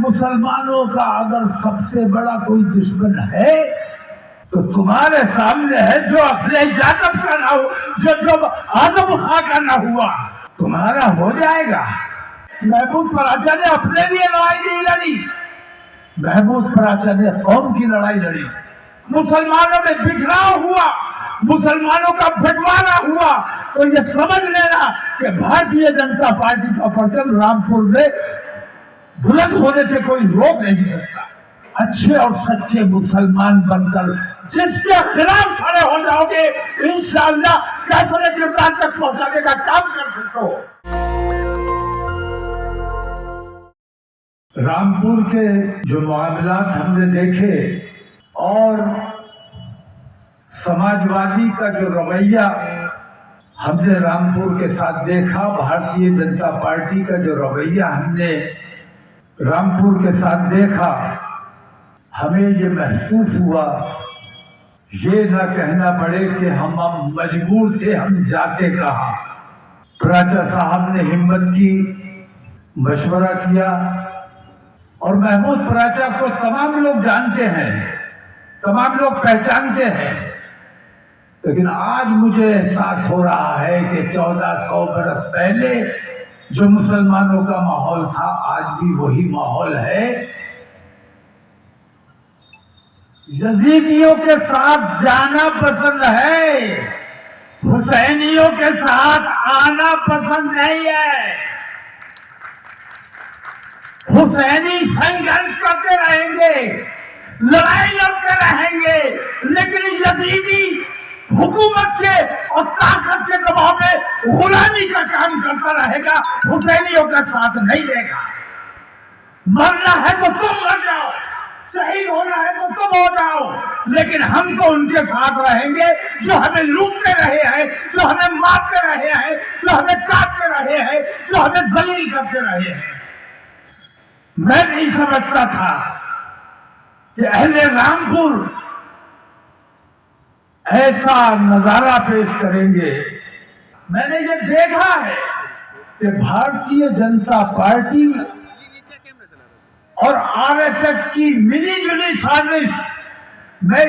مسلمانوں کا اگر سب سے بڑا کوئی دشمن ہے تو تمہارے سامنے ہے جو اکھلیش یادو کا نہ ہو، جو اعظم خاں کا نہ ہوا، تمہارا ہو جائے گا۔ محمود پراچا نے اپنے لیے لڑائی نہیں لڑی، محمود پراچا نے قوم کی لڑائی لڑی۔ مسلمانوں میں بکھراؤ ہوا، مسلمانوں کا بٹوارا ہوا، تو یہ سمجھ لینا کہ بھارتیہ جنتا پارٹی کا پرچم رامپور میں بلند ہونے سے کوئی روک نہیں سکتا۔ اچھے اور سچے مسلمان بن کر جس کے خلاف کھڑے ہو جاؤ گے، انشاءاللہ کیسر کردار تک پہنچانے کا کام کر سکتے ہو۔ رامپور کے جو معاملات ہم نے دیکھے اور سماجوادی کا جو رویہ ہم نے رامپور کے ساتھ دیکھا، بھارتیہ جنتا پارٹی کا جو رویہ ہم نے رامپور کے ساتھ دیکھا، ہمیں یہ محسوس ہوا، یہ نہ کہنا پڑے کہ ہم مجبور تھے، ہم جاتے کہاں۔ پراچا صاحب نے ہمت کی، مشورہ کیا، اور محمود پراچا کو تمام لوگ جانتے ہیں، تمام لوگ پہچانتے ہیں، لیکن آج مجھے احساس ہو رہا ہے کہ 1400 برس پہلے جو مسلمانوں کا ماحول تھا آج بھی وہی ماحول ہے۔ یزیدیوں کے ساتھ جانا پسند ہے، حسینیوں کے ساتھ آنا پسند نہیں ہے۔ حسینی سنگھرش کرتے رہیں گے، لڑائی لڑتے رہیں گے، لیکن یزیدی حکومت کے اور طاقت کے دباؤ میں غلامی کا کام کرتا رہے گا، حسینیوں کا ساتھ نہیں دے گا۔ مرنا ہے تو تم مر جاؤ، شہید ہونا ہے تو تم ہو جاؤ، لیکن ہم تو ان کے ساتھ رہیں گے جو ہمیں لوٹتے رہے ہیں، جو ہمیں مارتے رہے ہیں، جو ہمیں کاٹتے رہے ہیں، جو ہمیں ذلیل کرتے رہے ہیں۔ میں نہیں سمجھتا تھا کہ اہل رامپور ایسا نظارہ پیش کریں گے۔ میں نے یہ دیکھا ہے کہ بھارتیہ جنتا پارٹی اور آر ایس ایس کی ملی جلی سازش، میں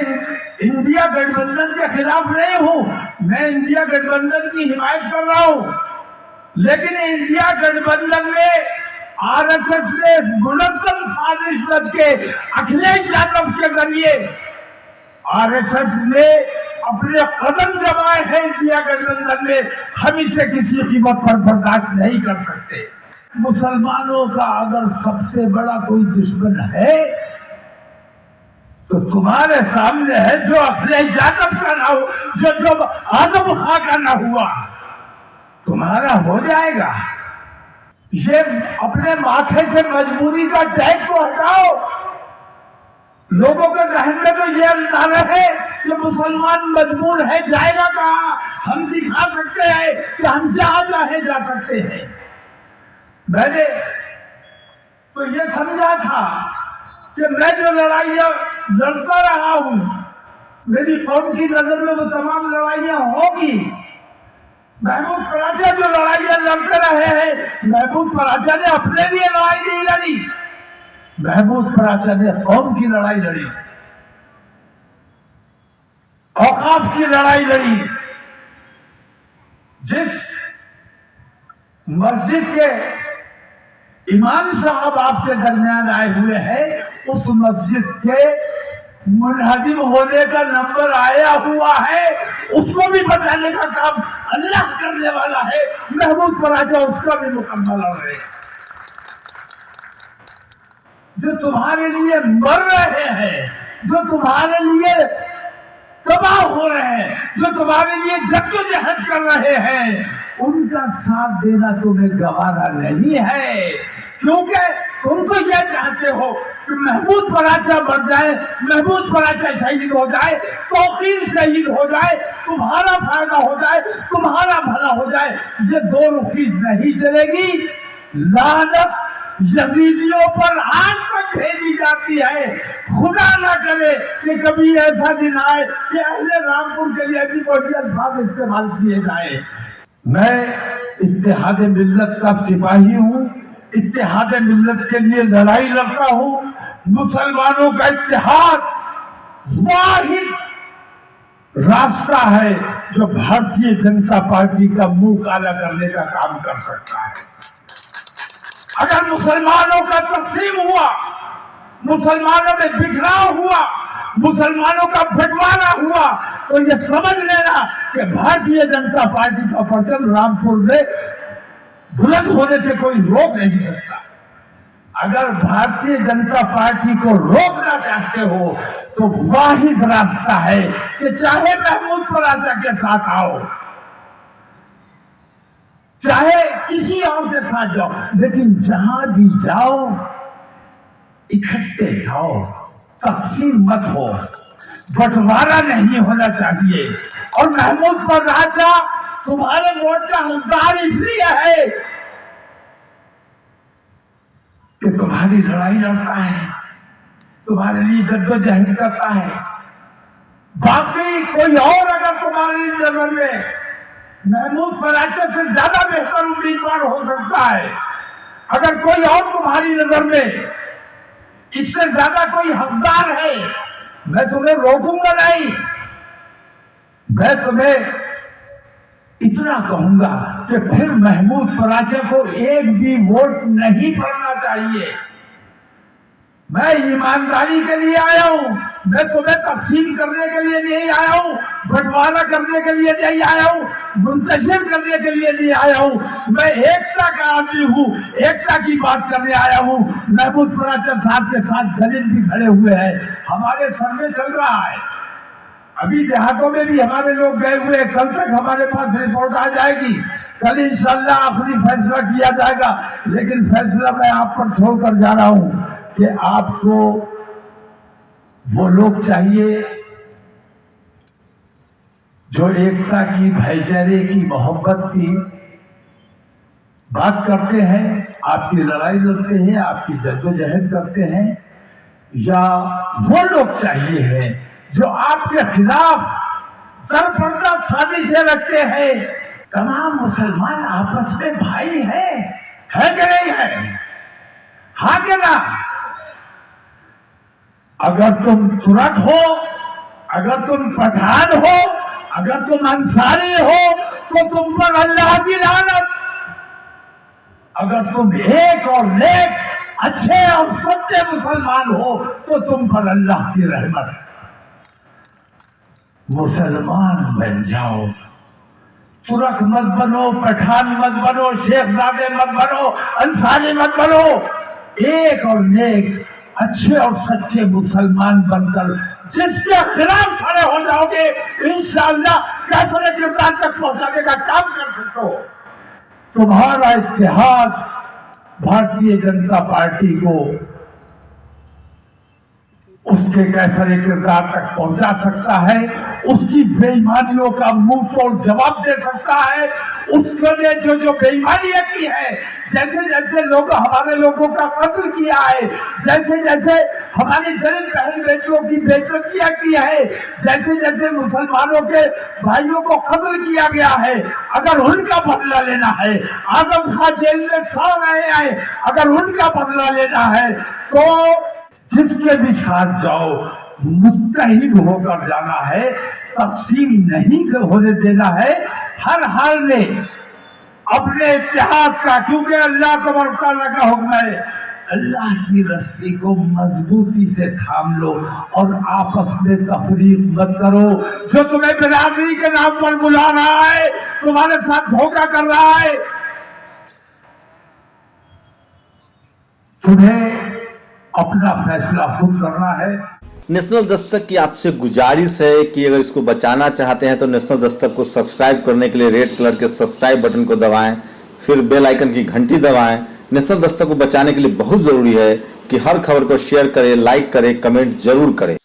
انڈیا گٹھ بندھن کے خلاف نہیں ہوں، میں انڈیا گٹھ بندھن کی حمایت کر رہا ہوں، لیکن انڈیا گٹھ بندھن میں آر ایس ایس نے منظم سازش رچ کے اکھلیش یادو کے ذریعے آر ایس ایس نے اپنے قدم جمائے ہیں انڈیا گٹھ بندھن میں، ہم اسے کسی قیمت پر برداشت نہیں کر سکتے۔ مسلمانوں کا اگر سب سے بڑا کوئی دشمن ہے تو تمہارے سامنے ہے جو اکھلیش یادو کا نہ ہو، جو اعظم خاں کا نہ ہوا، تمہارا ہو جائے گا۔ یہ اپنے ماتھے سے مجبوری کا ٹیگ کو ہٹاؤ۔ لوگوں کے ذہن میں تو یہ اندازہ ہے کہ مسلمان مجبور ہے، جائے گا کہاں؟ ہم دکھا سکتے ہیں کہ ہم جہاں چاہے جا سکتے ہیں۔ میں نے تو یہ سمجھا تھا کہ میں جو لڑائیاں لڑتا رہا ہوں، میری قوم کی نظر میں وہ تمام لڑائیاں ہوگی۔ محمود پراچا جو لڑائیاں لڑتے رہے ہیں، محمود پراچا نے اپنے لیے لڑائی نہیں لڑی، محمود پراچا نے قوم کی لڑائی لڑی، اوقاف کی لڑائی لڑی۔ جس مسجد کے امام صاحب آپ کے درمیان آئے ہوئے ہیں، اس مسجد کے منہدم ہونے کا نمبر آیا ہوا ہے، اس کو بھی بچانے کا کام اللہ کرنے والا ہے۔ محمود پراچا اس کا بھی مکمل ہو رہے ہیں۔ جو تمہارے لیے مر رہے ہیں، جو تمہارے لیے تباہ ہو رہے ہیں، جو تمہارے لیے جدوجہد کر رہے ہیں، ان کا ساتھ دینا تمہیں گوارا نہیں ہے، کیونکہ تم تو یہ چاہتے ہو کہ محمود پراچا مر جائے، محمود پراچا شہید ہو جائے، توقیر شہید ہو جائے، تمہارا فائدہ ہو جائے، تمہارا بھلا ہو جائے۔ یہ دو رخی نہیں چلے گی۔ لعنت یزیدیوں پر آج تک بھیجی جاتی ہے۔ خدا نہ کرے کہ کبھی ایسا دن آئے کہ اہل رامپور کے لیے بھی کوئی الفاظ استعمال کیے جائیں۔ میں اتحاد ملت کا سپاہی ہوں، इत्तेहाद मिल्लत के लिए लड़ाई लड़ता हूं। मुसलमानों का इत्तेहाद वाहिद रास्ता है जो भारतीय जनता पार्टी का मुंह काला करने का काम कर सकता है। अगर मुसलमानों का तस्लीम हुआ, मुसलमानों में बिखराव हुआ, मुसलमानों का बंटवारा हुआ, तो ये समझ लेना कि भारतीय जनता पार्टी का परचम रामपुर में बुलंद होने से कोई रोक नहीं सकता। अगर भारतीय जनता पार्टी को रोकना चाहते हो तो वाहिद रास्ता है कि चाहे महमूद पराचा के साथ आओ, चाहे किसी और के साथ जाओ, लेकिन जहां भी जाओ इकट्ठे जाओ, तकसीम मत हो, बंटवारा नहीं होना चाहिए। और महमूद पराचा तुम्हारे वोट का हकदार इसलिए है कि तुम्हारी लड़ाई लड़ता है, तुम्हारे लिए जद्दोजहद करता है। बाकी कोई और अगर तुम्हारी नजर में महमूद पराचा से ज्यादा बेहतर उम्मीदवार हो सकता है, अगर कोई और तुम्हारी नजर में इससे ज्यादा कोई हकदार है, मैं तुम्हें रोकूंगा नहीं। मैं तुम्हें इतना कहूंगा कि फिर महमूद पराचा को एक भी वोट नहीं पड़ना चाहिए। मैं ईमानदारी के लिए आया हूं, मैं तुम्हें तकसीम करने के लिए नहीं आया हूं, बंटवारा करने के लिए नहीं आया हूं, मुंतशिर करने के लिए नहीं आया हूं। मैं एकता का आदमी हूं, एकता की बात करने आया हूं। महमूद पराचा साहब के साथ दलित भी खड़े हुए हैं, हमारे सर्वे चल रहा है, अभी देहातों में भी हमारे लोग गए हुए हैं, कल तक हमारे पास रिपोर्ट आ जाएगी, कल इंशाल्लाह आखिरी फैसला किया जाएगा। लेकिन फैसला मैं आप पर छोड़कर जा रहा हूं कि आपको वो लोग चाहिए जो एकता की, भाईचारे की, मोहब्बत की बात करते हैं, आपकी लड़ाई लड़ते हैं, आपकी जद्दोजहद करते हैं, या वो लोग चाहिए हैं जो आपके खिलाफ सरपरदा साजिशें रखते हैं। तमाम मुसलमान आपस में भाई हैं, है कि नहीं है? हाँ कि ना? अगर तुम तुरक हो, अगर तुम पठान हो, अगर तुम अंसारी हो, तो तुम पर अल्लाह की लानत। अगर तुम एक और नेक, अच्छे और सच्चे मुसलमान हो, तो तुम पर अल्लाह की रहमत। मुसलमान बन जाओ, तुरक मत बनो, पठान मत बनो, शेखजादे मत बनो, अंसारी मत बनो। एक और नेक, अच्छे और सच्चे मुसलमान बनकर जिसके खिलाफ खड़े हो जाओगे, इंशाअल्लाह कैफरे किरदार तक पहुंचाने का काम कर सकते हो। तुम्हारा इत्तेहाद भारतीय जनता पार्टी को उसके कैफरे किरदार तक पहुंचा सकता है, उसकी बेईमानियों का मुंह तोड़ जवाब दे सकता है। उसके लिए जो बेईमानियां की है, जैसे जैसे लोग हमारे लोगों का कत्ल किया है, जैसे जैसे हमारी दलित बहन बेटियों की बेइज्जतियां की है, जैसे जैसे मुसलमानों के भाइयों को कत्ल किया गया है, अगर उनका बदला लेना है, आजम खां जेल में सड़ रहे हैं, अगर उनका बदला लेना है तो जिसके भी साथ जाओ मुत्तहिद होकर जाना है, तकसीम नहीं होने देना है। हर हाल में अपने इत्तेहाद का, क्योंकि अल्लाह तबारक तआला का हुक्म है, अल्लाह की रस्सी को मजबूती से थाम लो और आपस में तफरीक मत करो। जो तुम्हें बिरादरी के नाम पर बुला रहा है, तुम्हारे साथ धोखा कर रहा है, तुम्हें अपना फैसला खुद करना है। नेशनल दस्तक की आपसे गुजारिश है कि अगर इसको बचाना चाहते हैं तो नेशनल दस्तक को सब्सक्राइब करने के लिए रेड कलर के सब्सक्राइब बटन को दबाएं, फिर बेल आइकन की घंटी दबाएं। नेशनल दस्तक को बचाने के लिए बहुत जरूरी है कि हर खबर को शेयर करें, लाइक करें, कमेंट जरूर करें।